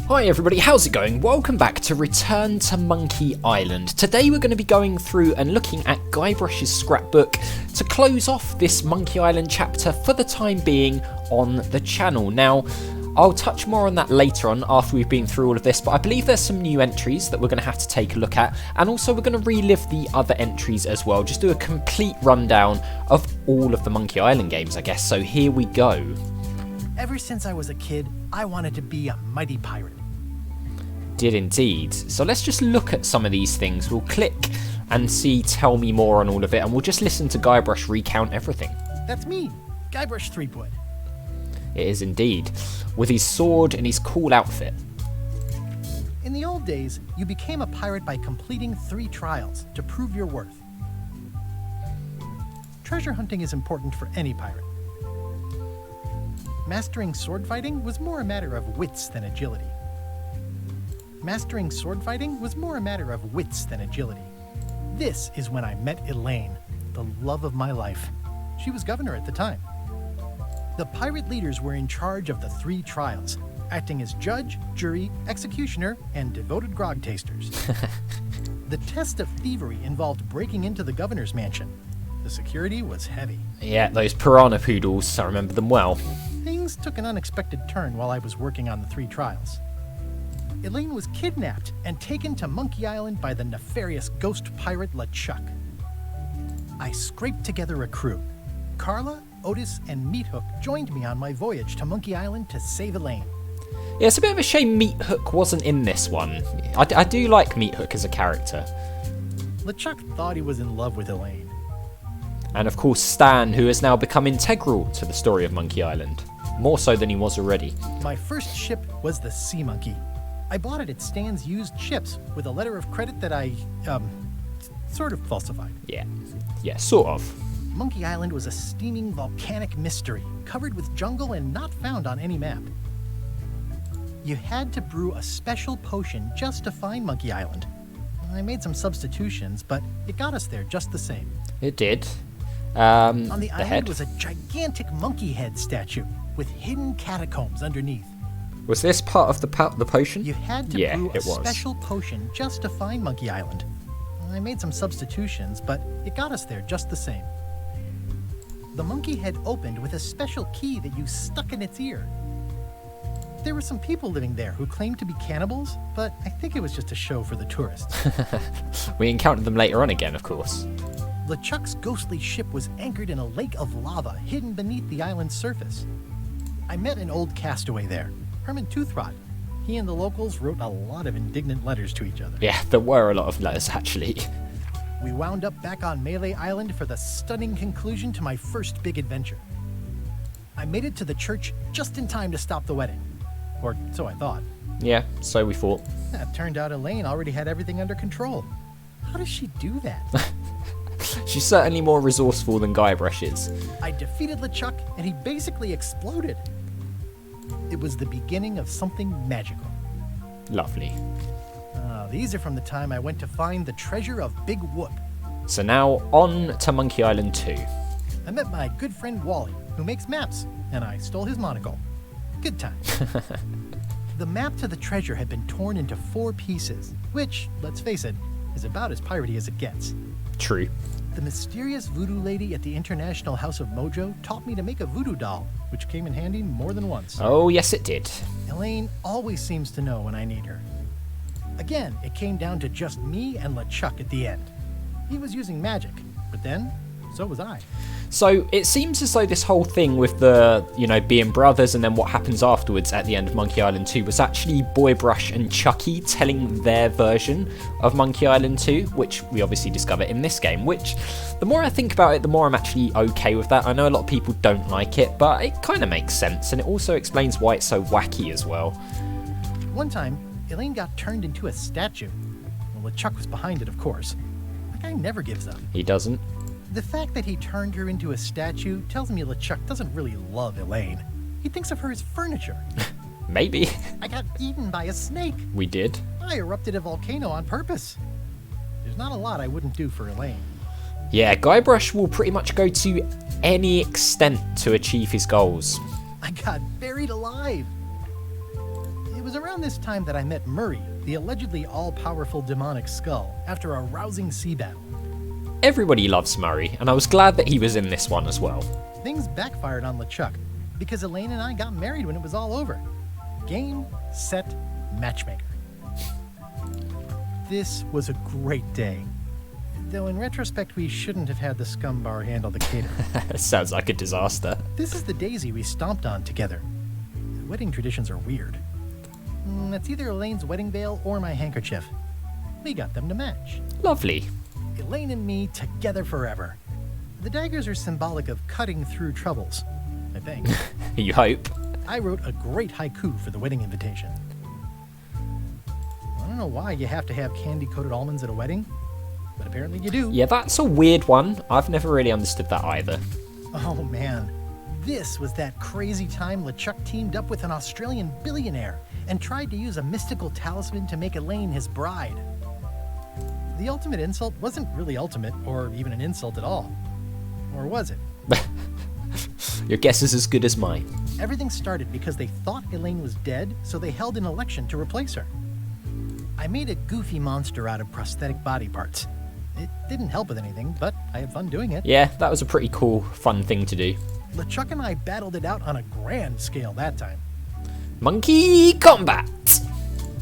Hi everybody, how's it going? Welcome back to Return to Monkey Island. Today we're going to be going through and looking at Guybrush'S scrapbook to close off this Monkey Island chapter for the time being on the channel. Now, I'll touch more on that later on after we've been through all of this, but I believe there's some new entries that we're going to have to take a look at, and also we're going to relive the other entries as well, just do a complete rundown of all of the Monkey Island games, I guess. So here we go. Ever since I was a kid, I wanted to be a mighty pirate. Did indeed. So let's just look at some of these things. We'll click and see tell me more on all of it, and we'll just listen to Guybrush recount everything. That's me, Guybrush Threepwood. It is indeed, with his sword and his cool outfit. In the old days, you became a pirate by completing 3 trials to prove your worth. Treasure hunting is important for any pirate. Mastering sword fighting was more a matter of wits than agility. Mastering sword fighting was more a matter of wits than agility. This is when I met Elaine, the love of my life. She was governor at the time. The pirate leaders were in charge of the 3 trials, acting as judge, jury, executioner, and devoted grog tasters. The test of thievery involved breaking into the governor's mansion. The security was heavy. Yeah, those piranha poodles, I remember them well. Things took an unexpected turn while I was working on the 3 trials. Elaine was kidnapped and taken to Monkey Island by the nefarious ghost pirate LeChuck. I scraped together a crew. Carla, Otis, and Meathook joined me on my voyage to Monkey Island to save Elaine. Yeah, it's a bit of a shame Meathook wasn't in this one. I do like Meathook as a character. LeChuck thought he was in love with Elaine. And of course Stan, who has now become integral to the story of Monkey Island. More so than he was already. My first ship was the Sea Monkey. I bought it at Stan's used ships with a letter of credit that I, sort of falsified. Yeah, sort of. Monkey Island was a steaming volcanic mystery, covered with jungle and not found on any map. You had to brew a special potion just to find Monkey Island. I made some substitutions, but it got us there just the same. It did. On the island head was a gigantic monkey head statue with hidden catacombs underneath. Was this part of the potion? You had to brew a special potion just to find Monkey Island. I made some substitutions, but it got us there just the same. The monkey head opened with a special key that you stuck in its ear. There were some people living there who claimed to be cannibals, but I think it was just a show for the tourists. We encountered them later on again, of course. LeChuck's ghostly ship was anchored in a lake of lava hidden beneath the island's surface. I met an old castaway there, Herman Toothrot. He and the locals wrote a lot of indignant letters to each other. Yeah, there were a lot of letters, actually. We wound up back on Melee Island for the stunning conclusion to my first big adventure. I made it to the church just in time to stop the wedding. Or so I thought. Yeah, so we thought. It turned out Elaine already had everything under control. How does she do that? She's certainly more resourceful than Guybrush is. I defeated LeChuck, and he basically exploded. It was the beginning of something magical. Lovely. These are from the time I went to find the treasure of Big Whoop. So now, on to Monkey Island 2. I met my good friend Wally, who makes maps, and I stole his monocle. Good time. The map to the treasure had been torn into 4 pieces, which, let's face it, is about as piratey as it gets. True. The mysterious voodoo lady at the International House of Mojo taught me to make a voodoo doll, which came in handy more than once. Oh, yes it did. Elaine always seems to know when I need her. Again, it came down to just me and LeChuck at the end. He was using magic, but then, so was I. So, it seems as though this whole thing with the, being brothers and then what happens afterwards at the end of Monkey Island 2 was actually Guybrush and Chucky telling their version of Monkey Island 2, which we obviously discover in this game, which, the more I think about it, the more I'm actually okay with that. I know a lot of people don't like it, but it kind of makes sense, and it also explains why it's so wacky as well. One time, Elaine got turned into a statue. Well, LeChuck was behind it, of course. That guy never gives up. He doesn't. The fact that he turned her into a statue tells me LeChuck doesn't really love Elaine. He thinks of her as furniture. Maybe. I got eaten by a snake. We did. I erupted a volcano on purpose. There's not a lot I wouldn't do for Elaine. Yeah, Guybrush will pretty much go to any extent to achieve his goals. I got buried alive. was around this time that I met Murray, the allegedly all-powerful demonic skull, after a rousing sea battle. Everybody loves Murray, and I was glad that he was in this one as well. Things backfired on LeChuck, because Elaine and I got married when it was all over. Game, set, matchmaker. This was a great day. Though in retrospect, we shouldn't have had the scum bar handle the catering. Sounds like a disaster. This is the daisy we stomped on together. Wedding traditions are weird. It's either Elaine's wedding veil or my handkerchief. We got them to match. Lovely. Elaine and me together forever. The daggers are symbolic of cutting through troubles, I think. You hope. I wrote a great haiku for the wedding invitation. I don't know why you have to have candy-coated almonds at a wedding, but apparently you do. Yeah, that's a weird one. I've never really understood that either. Oh man, this was that crazy time LeChuck teamed up with an Australian billionaire and tried to use a mystical talisman to make Elaine his bride. The ultimate insult wasn't really ultimate, or even an insult at all. Or was it? Your guess is as good as mine. Everything started because they thought Elaine was dead, so they held an election to replace her. I made a goofy monster out of prosthetic body parts. It didn't help with anything, but I had fun doing it. Yeah, that was a pretty cool, fun thing to do. LeChuck and I battled it out on a grand scale that time. Monkey combat!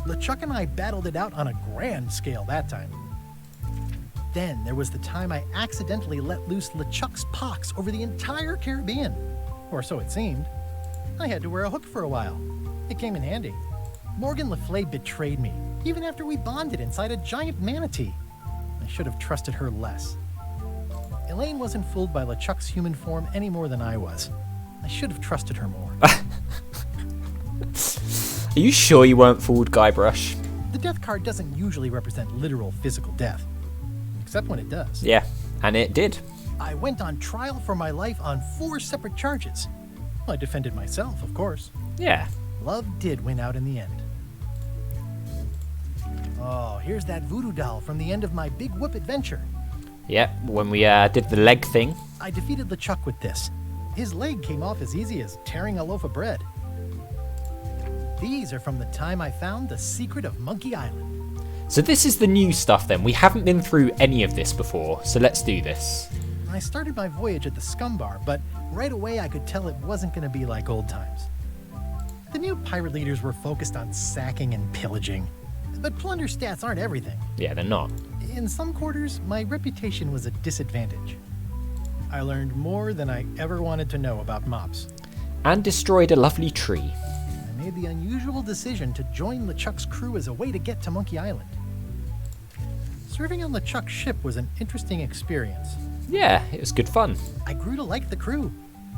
LeChuck and I battled it out on a grand scale that time. Then there was the time I accidentally let loose LeChuck's pox over the entire Caribbean. Or so it seemed. I had to wear a hook for a while. It came in handy. Morgan Le Fay betrayed me, even after we bonded inside a giant manatee. I should have trusted her less. Elaine wasn't fooled by LeChuck's human form any more than I was. I should have trusted her more. Are you sure you weren't fooled, Guybrush? The death card doesn't usually represent literal physical death. Except when it does. Yeah, and it did. I went on trial for my life on 4 separate charges. I defended myself, of course. Yeah. Love did win out in the end. Oh, here's that voodoo doll from the end of my Big Whoop adventure. Yeah, when we did the leg thing. I defeated LeChuck with this. His leg came off as easy as tearing a loaf of bread. These are from the time I found the secret of Monkey Island. So this is the new stuff then. We haven't been through any of this before, so let's do this. I started my voyage at the scum bar, but right away I could tell it wasn't going to be like old times. The new pirate leaders were focused on sacking and pillaging, but plunder stats aren't everything. Yeah, they're not. In some quarters, my reputation was a disadvantage. I learned more than I ever wanted to know about mops. And destroyed a lovely tree. I made the unusual decision to join LeChuck's crew as a way to get to Monkey Island. Serving on LeChuck's ship was an interesting experience. Yeah, it was good fun. I grew to like the crew.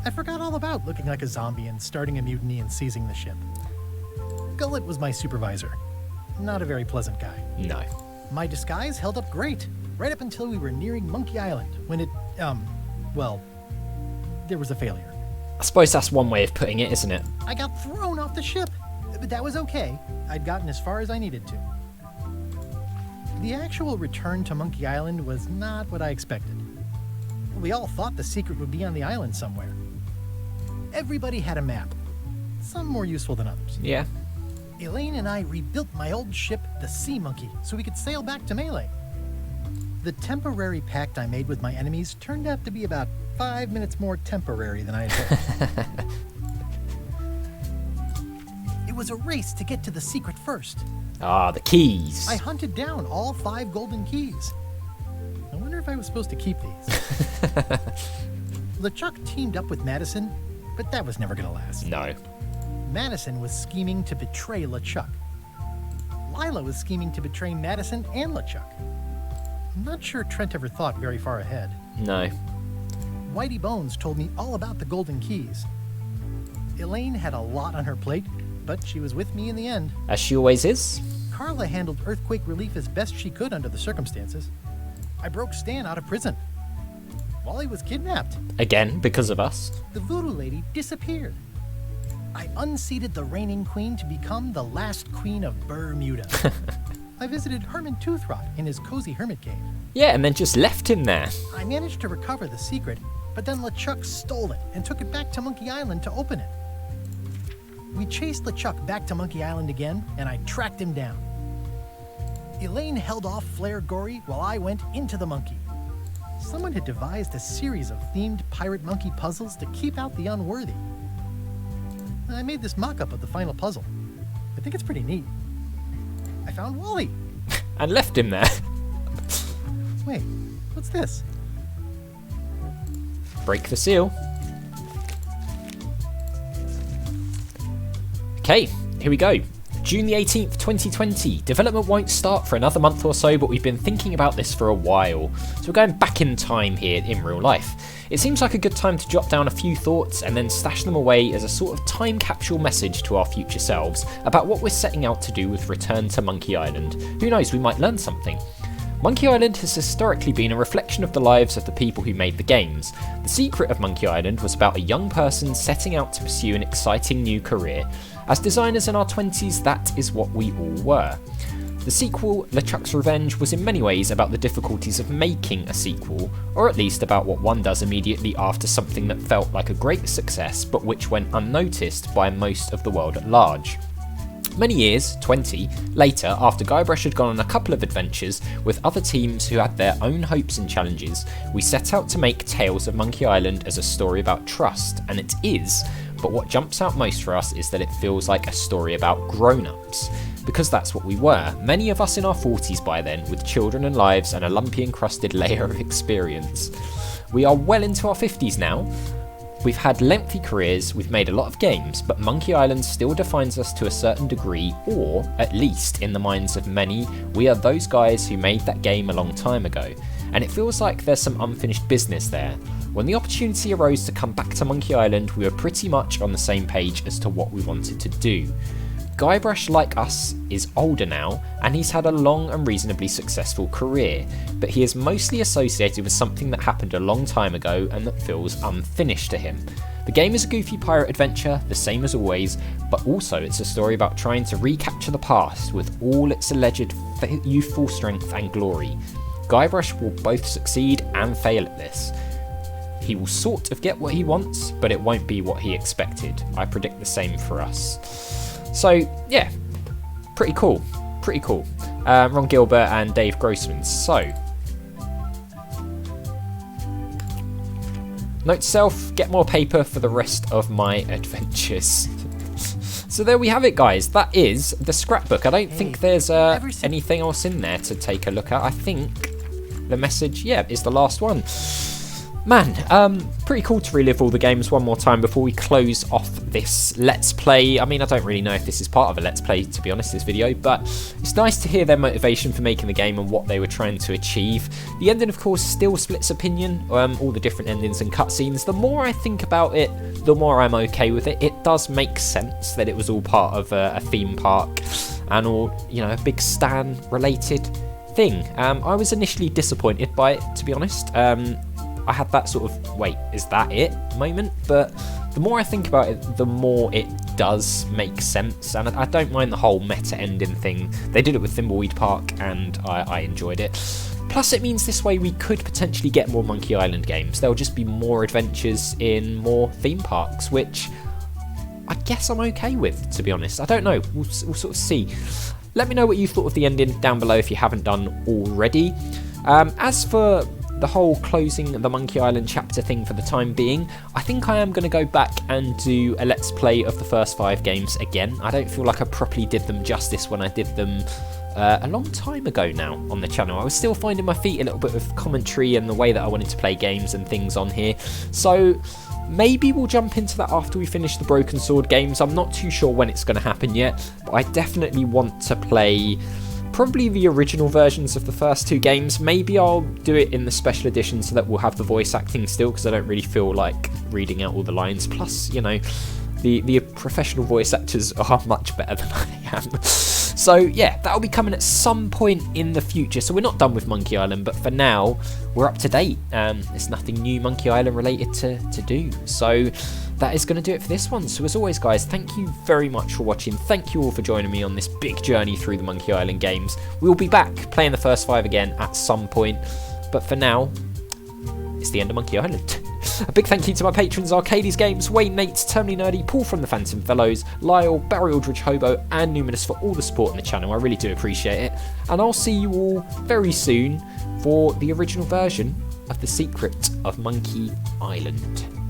I forgot all about looking like a zombie and starting a mutiny and seizing the ship. Gullet was my supervisor. Not a very pleasant guy. No. My disguise held up great, right up until we were nearing Monkey Island, when it, well, there was a failure. I suppose that's one way of putting it, isn't it? I got thrown off the ship, but that was okay. I'd gotten as far as I needed to. The actual return to Monkey Island was not what I expected. We all thought the secret would be on the island somewhere. Everybody had a map, some more useful than others. Yeah. Elaine and I rebuilt my old ship, the Sea Monkey, so we could sail back to Melee. The temporary pact I made with my enemies turned out to be about 5 minutes more temporary than I had hoped. It was a race to get to the secret first. Ah, the keys. I hunted down all 5 golden keys. I wonder if I was supposed to keep these. LeChuck teamed up with Madison, but that was never going to last. No. Madison was scheming to betray LeChuck. Lila was scheming to betray Madison and LeChuck. I'm not sure Trent ever thought very far ahead. No. Whitey Bones told me all about the golden keys. Elaine had a lot on her plate, but she was with me in the end. As she always is. Carla handled earthquake relief as best she could under the circumstances. I broke Stan out of prison. Wally was kidnapped. Again, because of us. The voodoo lady disappeared. I unseated the reigning queen to become the last queen of Bermuda. I visited Herman Toothrot in his cozy hermit cave. Yeah, and then just left him there. I managed to recover the secret, but then LeChuck stole it and took it back to Monkey Island to open it. We chased LeChuck back to Monkey Island again, and I tracked him down. Elaine held off Flare Gory while I went into the monkey. Someone had devised a series of themed pirate monkey puzzles to keep out the unworthy. I made this mock-up of the final puzzle. I think it's pretty neat. I found Wally. And left him there. Wait, what's this? Break the seal. Okay, here we go. June the 18th, 2020. Development won't start for another month or so, but we've been thinking about this for a while. So we're going back in time here in real life. It seems like a good time to jot down a few thoughts and then stash them away as a sort of time capsule message to our future selves about what we're setting out to do with Return to Monkey Island. Who knows, we might learn something. Monkey Island has historically been a reflection of the lives of the people who made the games. The secret of Monkey Island was about a young person setting out to pursue an exciting new career. As designers in our 20s, that is what we all were. The sequel, LeChuck's Revenge, was in many ways about the difficulties of making a sequel, or at least about what one does immediately after something that felt like a great success but which went unnoticed by most of the world at large. Many years, 20, later, after Guybrush had gone on a couple of adventures with other teams who had their own hopes and challenges, we set out to make Tales of Monkey Island as a story about trust, and it is, but what jumps out most for us is that it feels like a story about grown-ups. Because that's what we were, many of us in our 40s by then, with children and lives and a lumpy encrusted layer of experience. We are well into our 50s now. We've had lengthy careers, we've made a lot of games, but Monkey Island still defines us to a certain degree, or, at least in the minds of many, we are those guys who made that game a long time ago. And it feels like there's some unfinished business there. When the opportunity arose to come back to Monkey Island, we were pretty much on the same page as to what we wanted to do. Guybrush, like us, is older now, and he's had a long and reasonably successful career, but he is mostly associated with something that happened a long time ago and that feels unfinished to him. The game is a goofy pirate adventure, the same as always, but also it's a story about trying to recapture the past with all its alleged youthful strength and glory. Guybrush will both succeed and fail at this. He will sort of get what he wants, but it won't be what he expected. I predict the same for us. So, yeah, pretty cool. Ron Gilbert and Dave Grossman. So, note to self, get more paper for the rest of my adventures. So there we have it, guys. That is the scrapbook. I don't think there's anything else in there to take a look at. I think the message, is the last one. Man, pretty cool to relive all the games one more time before we close off this Let's Play. I mean, I don't really know if this is part of a Let's Play, to be honest, this video, but it's nice to hear their motivation for making the game and what they were trying to achieve. The ending, of course, still splits opinion, all the different endings and cutscenes. The more I think about it, the more I'm okay with it. It does make sense that it was all part of a theme park and all, a big Stan-related thing. I was initially disappointed by it, to be honest. I had that sort of, wait, is that it moment? But the more I think about it, the more it does make sense. And I don't mind the whole meta ending thing. They did it with Thimbleweed Park and I enjoyed it. Plus it means this way we could potentially get more Monkey Island games. There'll just be more adventures in more theme parks, which I guess I'm okay with, to be honest. I don't know, we'll sort of see. Let me know what you thought of the ending down below if you haven't done already. As for the whole closing the Monkey Island chapter thing for the time being, I think I am going to go back and do a Let's Play of the first 5 games again. I don't feel like I properly did them justice when I did them a long time ago now on the channel. I was still finding my feet a little bit with commentary and the way that I wanted to play games and things on here. So maybe we'll jump into that after we finish the Broken Sword games. I'm not too sure when it's going to happen yet, but I definitely want to play probably the original versions of the first 2 games. Maybe I'll do it in the special edition so that we'll have the voice acting still, because I don't really feel like reading out all the lines. Plus, the professional voice actors are much better than I am. So yeah, that'll be coming at some point in the future. So we're not done with Monkey Island, but for now, we're up to date. There's nothing new Monkey Island related to do. So that is going to do it for this one. So as always, guys, thank you very much for watching. Thank you all for joining me on this big journey through the Monkey Island games. We'll be back playing the first 5 again at some point. But for now, it's the end of Monkey Island. A big thank you to my patrons Arcades Games, Wayne Nates, Terminally Nerdy, Paul from the Phantom Fellows, Lyle, Barry Aldridge Hobo, and Numinous for all the support on the channel. I really do appreciate it. And I'll see you all very soon for the original version of The Secret of Monkey Island.